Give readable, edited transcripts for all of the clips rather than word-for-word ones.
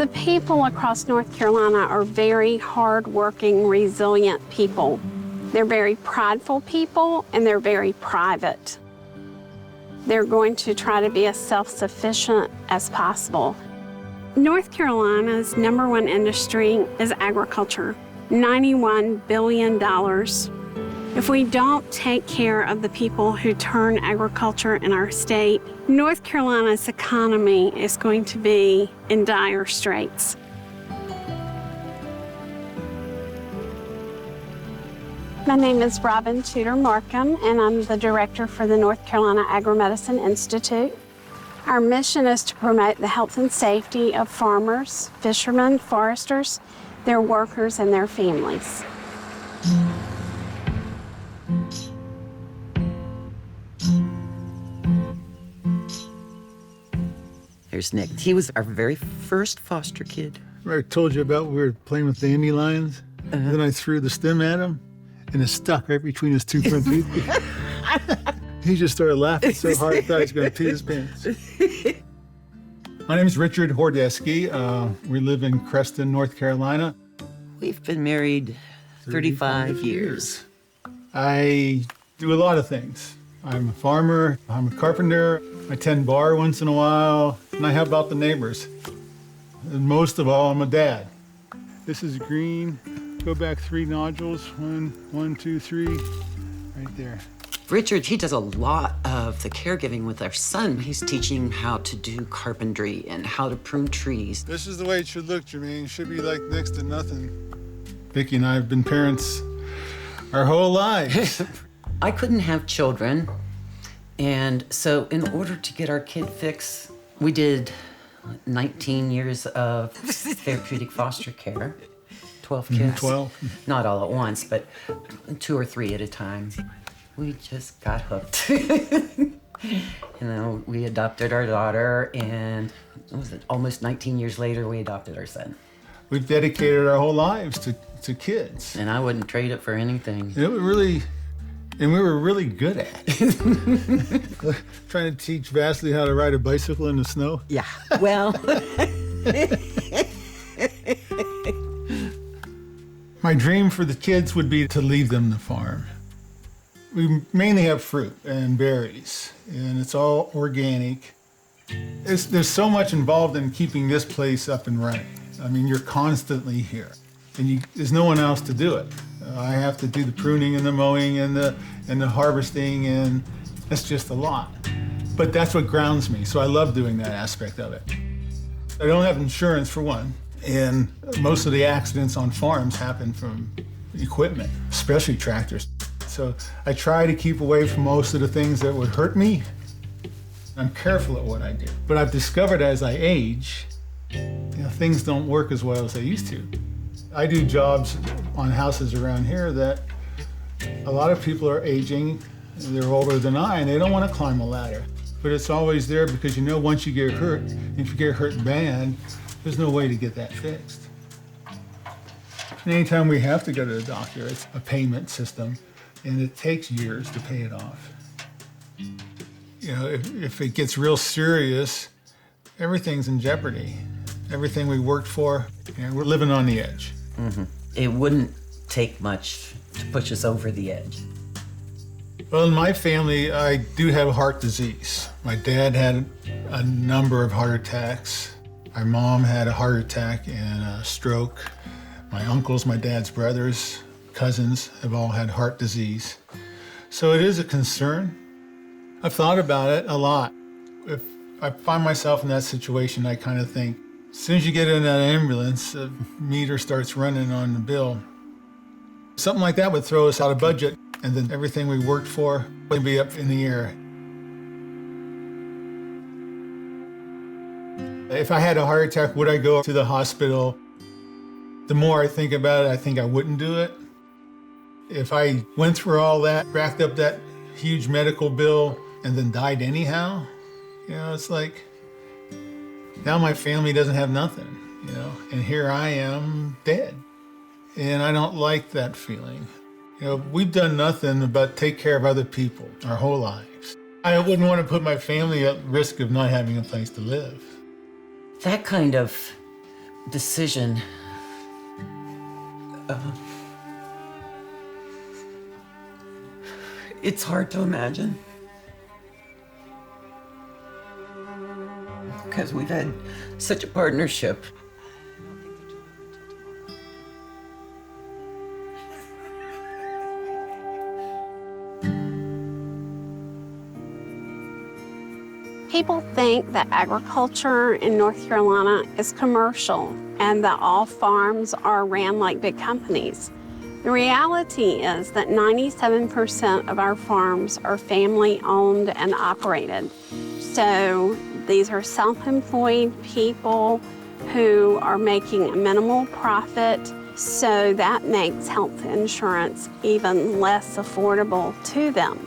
The people across North Carolina are very hardworking, resilient people. They're very prideful people, and they're very private. They're going to try to be as self-sufficient as possible. North Carolina's #1 industry is agriculture, $91 billion. If we don't take care of the people who turn agriculture in our state, North Carolina's economy is going to be in dire straits. My name is Robin Tudor Markham, and I'm the director for the North Carolina Agri-Medicine Institute. Our mission is to promote the health and safety of farmers, fishermen, foresters, their workers, and their families. There's Nick. He was our very first foster kid. I told you about we were playing with dandelions. Then I threw the stem at him, and it stuck right between his two front teeth. He just started laughing so hard I thought he was going to pee his pants. My name is Richard Hordeski. We live in Creston, North Carolina. We've been married 35 years. I do a lot of things. I'm a farmer, I'm a carpenter, I tend bar once in a while, and I help out the neighbors. And most of all, I'm a dad. This is green. Go back 3 nodules. 1, 2, 3, right there. Richard, he does a lot of the caregiving with our son. He's teaching him how to do carpentry and how to prune trees. This is the way it should look, Jermaine. It should be like next to nothing. Vicki and I have been parents our whole lives. I couldn't have children, and so in order to get our kid fix, we did 19 years of therapeutic foster care, 12 kids. 12. Not all at once, but 2 or 3 at a time. We just got hooked. We adopted our daughter, and almost 19 years later, we adopted our son. We've dedicated our whole lives to kids. And I wouldn't trade it for anything. And we were really good at it. Trying to teach Vasily how to ride a bicycle in the snow. Yeah, well. My dream for the kids would be to leave them the farm. We mainly have fruit and berries, and it's all organic. There's so much involved in keeping this place up and running. I mean, you're constantly here, and there's no one else to do it. I have to do the pruning and the mowing and the harvesting, and it's just a lot. But that's what grounds me, so I love doing that aspect of it. I don't have insurance, for one, and most of the accidents on farms happen from equipment, especially tractors. So I try to keep away from most of the things that would hurt me. I'm careful at what I do. But I've discovered as I age, things don't work as well as they used to. I do jobs on houses around here that a lot of people are aging, they're older than I, and they don't want to climb a ladder. But it's always there because once you get hurt, if you get hurt bad, there's no way to get that fixed. And anytime we have to go to the doctor, it's a payment system, and it takes years to pay it off. If it gets real serious, everything's in jeopardy. Everything we worked for, we're living on the edge. Mm-hmm. It wouldn't take much to push us over the edge. Well, in my family, I do have heart disease. My dad had a number of heart attacks. My mom had a heart attack and a stroke. My uncles, my dad's brothers, cousins have all had heart disease. So it is a concern. I've thought about it a lot. If I find myself in that situation, I kind of think, as soon as you get in that ambulance, the meter starts running on the bill. Something like that would throw us out of budget, and then everything we worked for would be up in the air. If I had a heart attack, would I go to the hospital? The more I think about it, I think I wouldn't do it. If I went through all that, racked up that huge medical bill, and then died anyhow, it's like, now my family doesn't have nothing, and here I am dead. And I don't like that feeling. We've done nothing but take care of other people our whole lives. I wouldn't want to put my family at risk of not having a place to live. That kind of decision, it's hard to imagine. Because we've had such a partnership. People think that agriculture in North Carolina is commercial and that all farms are ran like big companies. The reality is that 97% of our farms are family-owned and operated. So these are self-employed people who are making a minimal profit, so that makes health insurance even less affordable to them.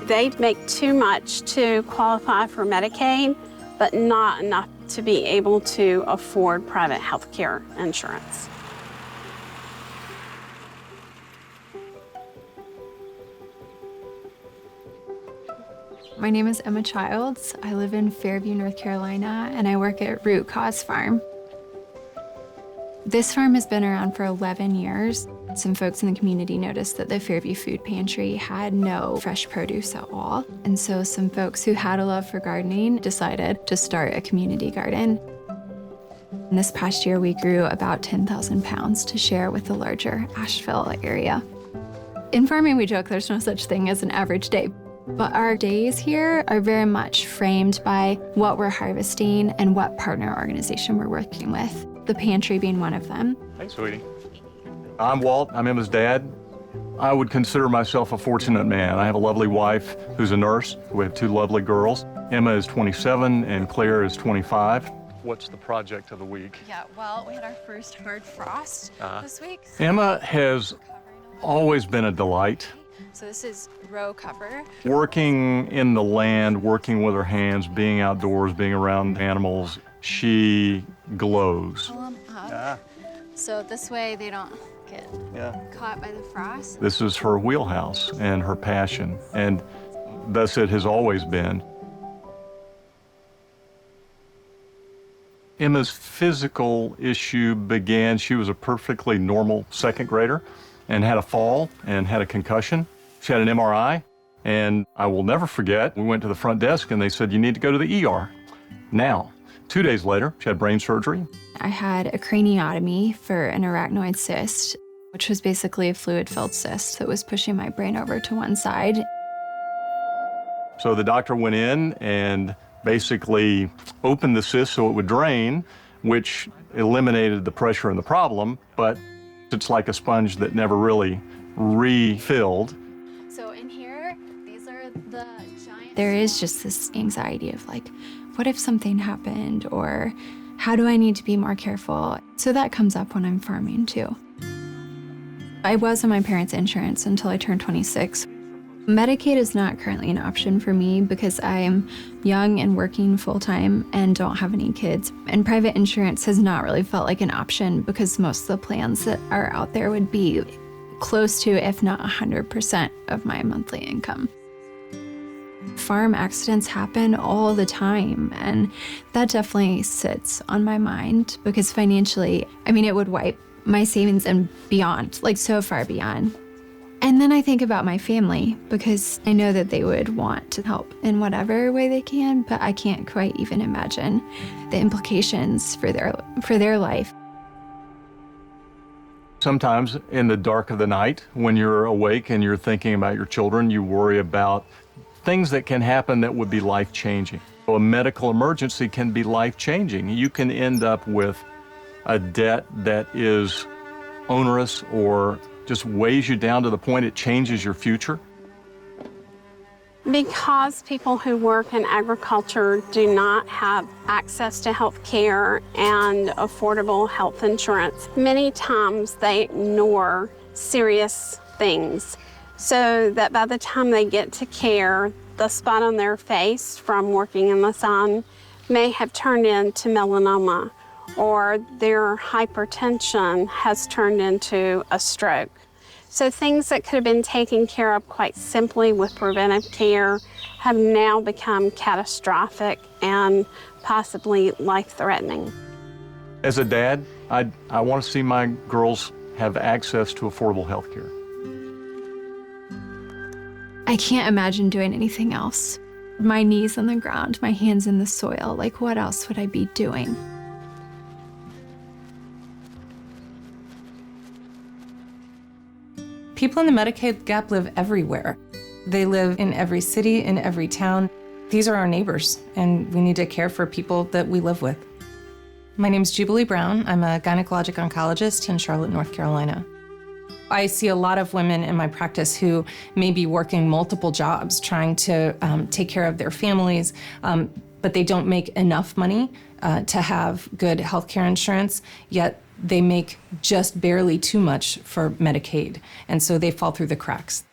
They make too much to qualify for Medicaid, but not enough to be able to afford private health care insurance. My name is Emma Childs. I live in Fairview, North Carolina, and I work at Root Cause Farm. This farm has been around for 11 years. Some folks in the community noticed that the Fairview Food Pantry had no fresh produce at all. And so some folks who had a love for gardening decided to start a community garden. And this past year, we grew about 10,000 pounds to share with the larger Asheville area. In farming, we joke there's no such thing as an average day. But our days here are very much framed by what we're harvesting and what partner organization we're working with, the pantry being one of them. Hey, sweetie. I'm Walt. I'm Emma's dad. I would consider myself a fortunate man. I have a lovely wife who's a nurse. We have two lovely girls. Emma is 27 and Claire is 25. What's the project of the week? Yeah, well, we had our first hard frost this week. Emma has always been a delight. So this is row cover. Working in the land, working with her hands, being outdoors, being around animals, she glows. Pull them up. So this way they don't get caught by the frost. This is her wheelhouse and her passion, and thus it has always been. Emma's physical issue began, she was a perfectly normal second grader and had a fall and had a concussion. She had an MRI, and I will never forget, we went to the front desk and they said, you need to go to the ER now. 2 days later, she had brain surgery. I had a craniotomy for an arachnoid cyst, which was basically a fluid-filled cyst that was pushing my brain over to one side. So the doctor went in and basically opened the cyst so it would drain, which eliminated the pressure and the problem, but it's like a sponge that never really refilled. So in here, these are the giant... There is just this anxiety of like, what if something happened, or how do I need to be more careful? So that comes up when I'm farming too. I was on my parents' insurance until I turned 26. Medicaid is not currently an option for me because I'm young and working full-time and don't have any kids. And private insurance has not really felt like an option because most of the plans that are out there would be close to, if not 100% of my monthly income. Farm accidents happen all the time, and that definitely sits on my mind because financially, I mean, it would wipe my savings and beyond, like so far beyond. And then I think about my family because I know that they would want to help in whatever way they can, but I can't quite even imagine the implications for their life. Sometimes in the dark of the night, when you're awake and you're thinking about your children, you worry about things that can happen that would be life-changing. A medical emergency can be life-changing. You can end up with a debt that is onerous or just weighs you down to the point it changes your future. Because people who work in agriculture do not have access to health care and affordable health insurance, many times they ignore serious things. So that by the time they get to care, the spot on their face from working in the sun may have turned into melanoma, or their hypertension has turned into a stroke. So things that could have been taken care of quite simply with preventive care have now become catastrophic and possibly life-threatening. As a dad, I want to see my girls have access to affordable health care. I can't imagine doing anything else. My knees on the ground, my hands in the soil. Like, what else would I be doing? People in the Medicaid gap live everywhere. They live in every city, in every town. These are our neighbors, and we need to care for people that we live with. My name's Jubilee Brown. I'm a gynecologic oncologist in Charlotte, North Carolina. I see a lot of women in my practice who may be working multiple jobs, trying to take care of their families, but they don't make enough money to have good healthcare insurance, yet they make just barely too much for Medicaid, and so they fall through the cracks.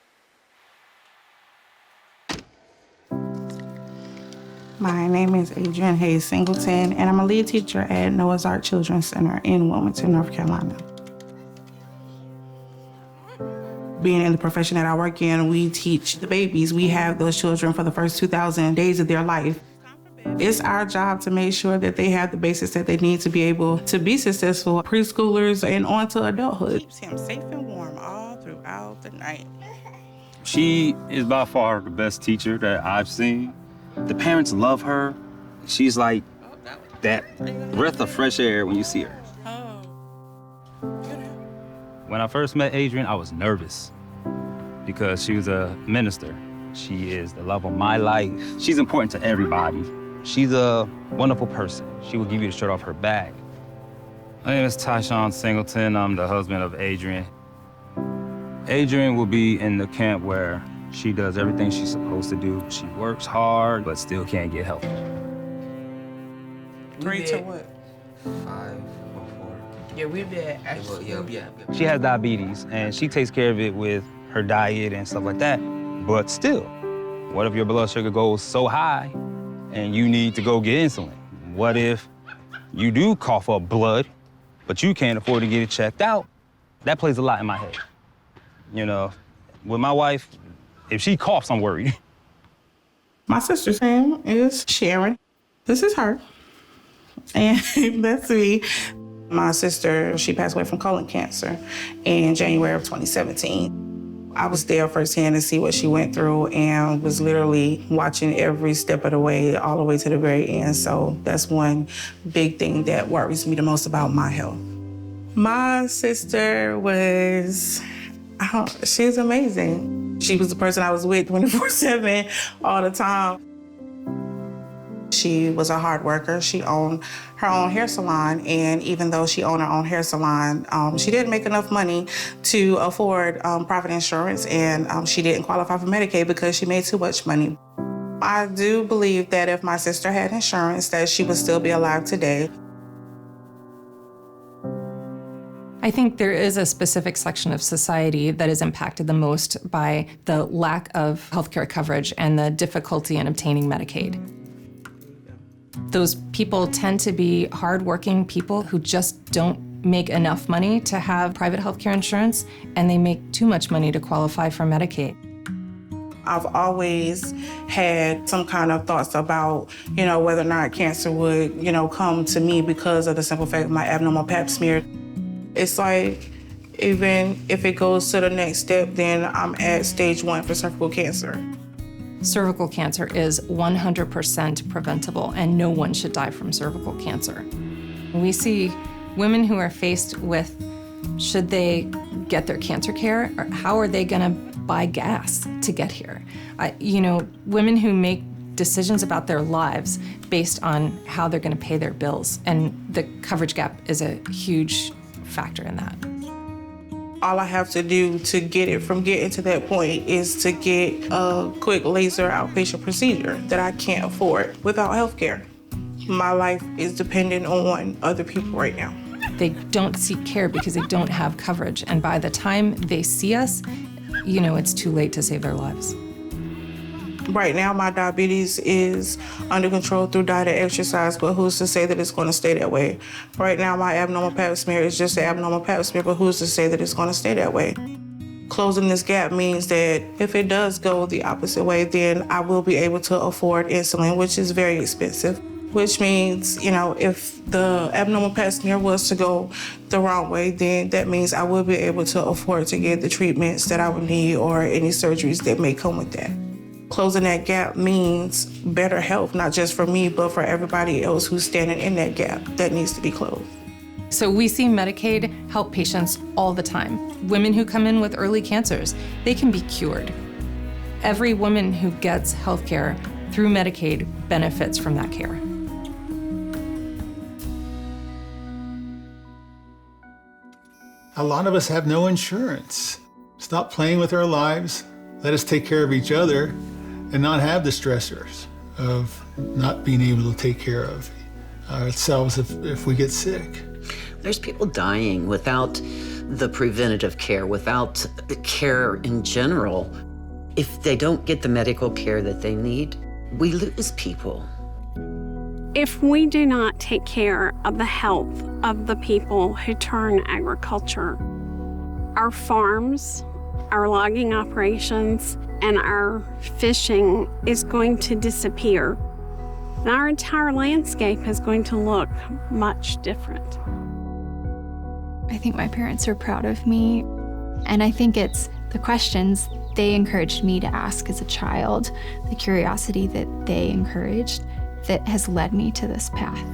My name is Adrienne Hayes Singleton, and I'm a lead teacher at Noah's Ark Children's Center in Wilmington, North Carolina. Being in the profession that I work in, we teach the babies. We have those children for the first 2,000 days of their life. It's our job to make sure that they have the basics that they need to be able to be successful preschoolers and on to adulthood. Keeps him safe and warm all throughout the night. She is by far the best teacher that I've seen. The parents love her. She's like that breath of fresh air when you see her. When I first met Adrienne, I was nervous because she was a minister. She is the love of my life. She's important to everybody. She's a wonderful person. She will give you the shirt off her back. My name is Tyshawn Singleton. I'm the husband of Adrienne. Adrienne will be in the camp where she does everything she's supposed to do. She works hard, but still can't get help. 3 to what? 5 or 4. Yeah, we've been actually. Yeah. She has diabetes, and she takes care of it with her diet and stuff like that. But still, what if your blood sugar goes so high and you need to go get insulin? What if you do cough up blood, but you can't afford to get it checked out? That plays a lot in my head. You know, with my wife, if she coughs, I'm worried. My sister's name is Sharon. This is her. And that's me. My sister, she passed away from colon cancer in January of 2017. I was there firsthand to see what she went through and was literally watching every step of the way, all the way to the very end. So that's one big thing that worries me the most about my health. My sister was, she's amazing. She was the person I was with 24/7 all the time. She was a hard worker. She owned her own hair salon, and even though she owned her own hair salon, she didn't make enough money to afford private insurance, and she didn't qualify for Medicaid because she made too much money. I do believe that if my sister had insurance, that she would still be alive today. I think there is a specific section of society that is impacted the most by the lack of healthcare coverage and the difficulty in obtaining Medicaid. Those people tend to be hardworking people who just don't make enough money to have private healthcare insurance, and they make too much money to qualify for Medicaid. I've always had some kind of thoughts about, whether or not cancer would, come to me because of the simple fact of my abnormal pap smear. It's like, even if it goes to the next step, then I'm at stage 1 for cervical cancer. Cervical cancer is 100% preventable, and no one should die from cervical cancer. We see women who are faced with, should they get their cancer care, or how are they gonna buy gas to get here? Women who make decisions about their lives based on how they're gonna pay their bills, and the coverage gap is a huge factor in that. All I have to do to get it from getting to that point is to get a quick laser outpatient procedure that I can't afford without health care. My life is dependent on other people right now. They don't seek care because they don't have coverage, and by the time they see us, it's too late to save their lives. Right now, my diabetes is under control through diet and exercise, but who's to say that it's going to stay that way? Right now, my abnormal pap smear is just an abnormal pap smear, but who's to say that it's going to stay that way? Closing this gap means that if it does go the opposite way, then I will be able to afford insulin, which is very expensive. which means, if the abnormal pap smear was to go the wrong way, then that means I will be able to afford to get the treatments that I would need or any surgeries that may come with that. Closing that gap means better health, not just for me, but for everybody else who's standing in that gap that needs to be closed. So we see Medicaid help patients all the time. Women who come in with early cancers, they can be cured. Every woman who gets health care through Medicaid benefits from that care. A lot of us have no insurance. Stop playing with our lives. Let us take care of each other and not have the stressors of not being able to take care of ourselves if we get sick. There's people dying without the preventative care, without care in general. If they don't get the medical care that they need, we lose people. If we do not take care of the health of the people who turn agriculture, our farms, our logging operations, and our fishing is going to disappear. And our entire landscape is going to look much different. I think my parents are proud of me, and I think it's the questions they encouraged me to ask as a child, the curiosity that they encouraged, that has led me to this path.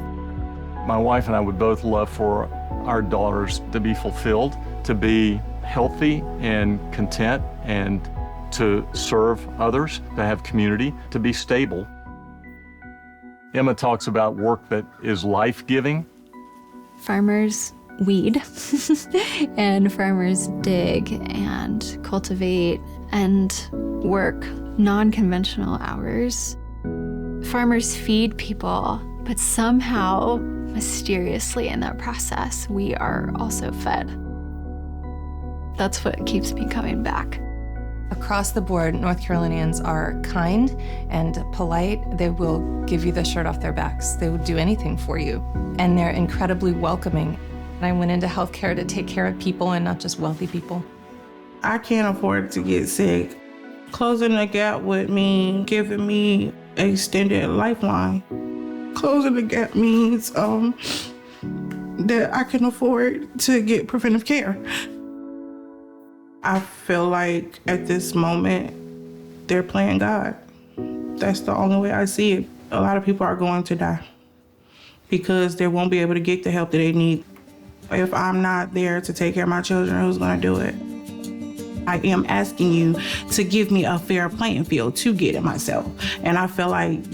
My wife and I would both love for our daughters to be fulfilled, to be healthy and content, and to serve others, to have community, to be stable. Emma talks about work that is life-giving. Farmers weed and farmers dig and cultivate and work non-conventional hours. Farmers feed people, but somehow, mysteriously in that process, we are also fed. That's what keeps me coming back. Across the board, North Carolinians are kind and polite. They will give you the shirt off their backs. They would do anything for you. And they're incredibly welcoming. I went into healthcare to take care of people and not just wealthy people. I can't afford to get sick. Closing the gap would mean giving me an extended lifeline. Closing the gap means that I can afford to get preventive care. I feel like at this moment, they're playing God. That's the only way I see it. A lot of people are going to die because they won't be able to get the help that they need. If I'm not there to take care of my children, who's gonna do it? I am asking you to give me a fair playing field to get it myself. And I feel like,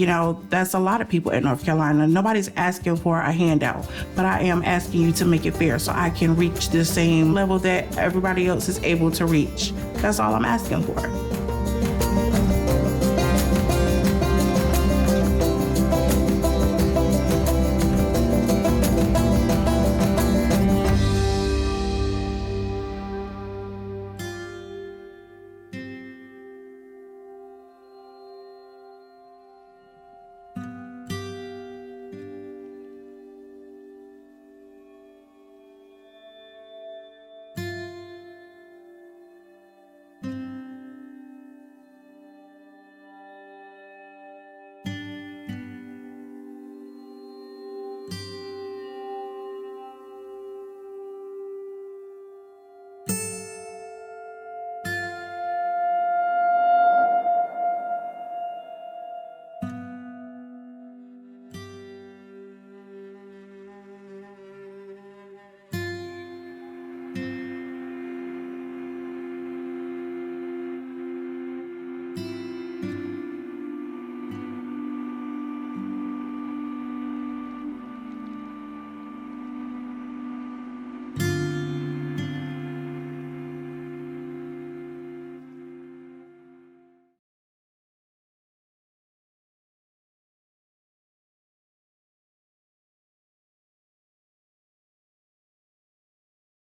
that's a lot of people in North Carolina. Nobody's asking for a handout, but I am asking you to make it fair so I can reach the same level that everybody else is able to reach. That's all I'm asking for.